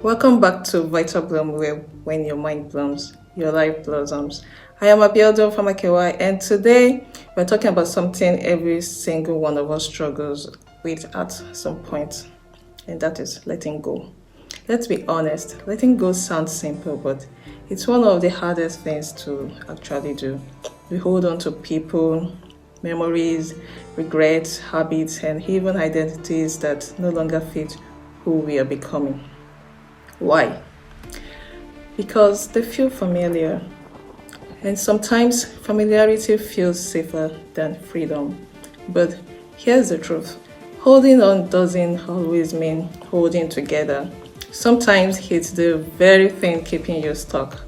Welcome back to Vital Bloom, where when your mind blooms, your life blossoms. I am Abiodun Famakinwa, and today we're talking about something every single one of us struggles with at some point, and that is letting go. Let's be honest, letting go sounds simple, but it's one of the hardest things to actually do. We hold on to people, memories, regrets, habits, and even identities that no longer fit who we are becoming. Why? Because they feel familiar, and sometimes familiarity feels safer than freedom. But here's the truth: holding on doesn't always mean holding together. Sometimes it's the very thing keeping you stuck.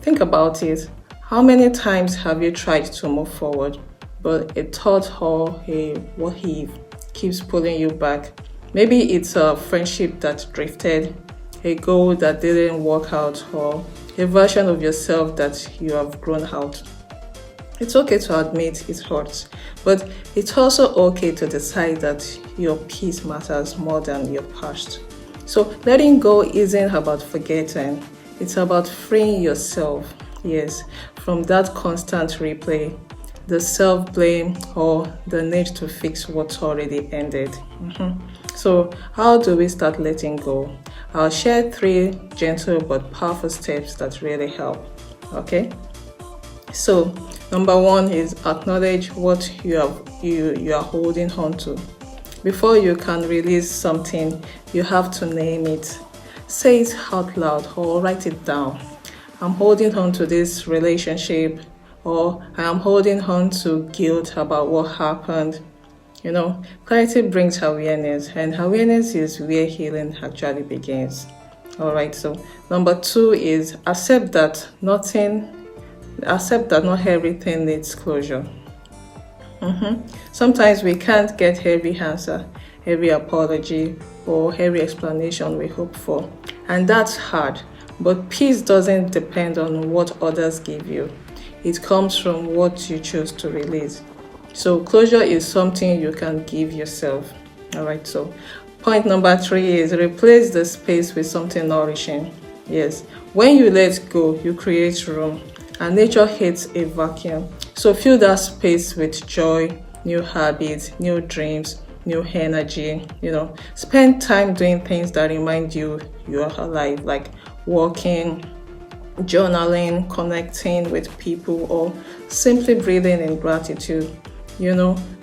Think about it. How many times have you tried to move forward, but a thought or a what if keeps pulling you back? Maybe it's a friendship that drifted, a goal that didn't work out, or a version of yourself that you have grown out. It's okay to admit it hurts, but it's also okay to decide that your peace matters more than your past. So letting go isn't about forgetting, it's about freeing yourself, yes, from that constant replay, the self-blame or the need to fix what's already ended. So how do we start letting go? I'll share 3 gentle but powerful steps that really help. Okay? So number 1 is acknowledge what you are holding on to. Before you can release something, you have to name it. Say it out loud or write it down. I'm holding on to this relationship, or I am holding on to guilt about what happened. Clarity brings awareness, and awareness is where healing actually begins. All right, so number 2 is accept that not everything needs closure. Sometimes we can't get every answer, every apology, or every explanation we hope for, and that's hard. But peace doesn't depend on what others give you. It comes from what you choose to release. So closure is something you can give yourself. All right, so point number 3 is replace the space with something nourishing. Yes, when you let go, you create room, and nature hates a vacuum. So fill that space with joy, new habits, new dreams, new energy. Spend time doing things that remind you are alive, like walking, journaling, connecting with people, or simply breathing in gratitude.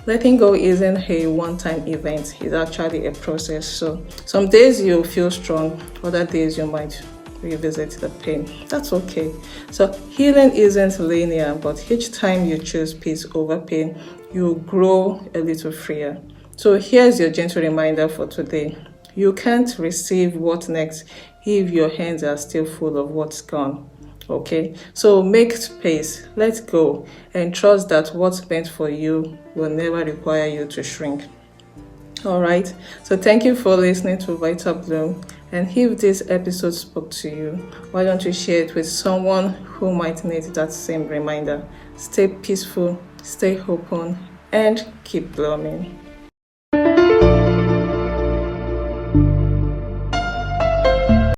Letting go isn't a one-time event, it's actually a process. So some days you'll feel strong, other days you might revisit the pain. That's okay. So healing isn't linear, but each time you choose peace over pain, you grow a little freer. So here's your gentle reminder for today. You can't receive what next if your hands are still full of what's gone. Okay, so make space, let go, and trust that what's meant for you will never require you to shrink. All right, so thank you for listening to Vital Bloom. And if this episode spoke to you, why don't you share it with someone who might need that same reminder? Stay peaceful, stay open, and keep blooming.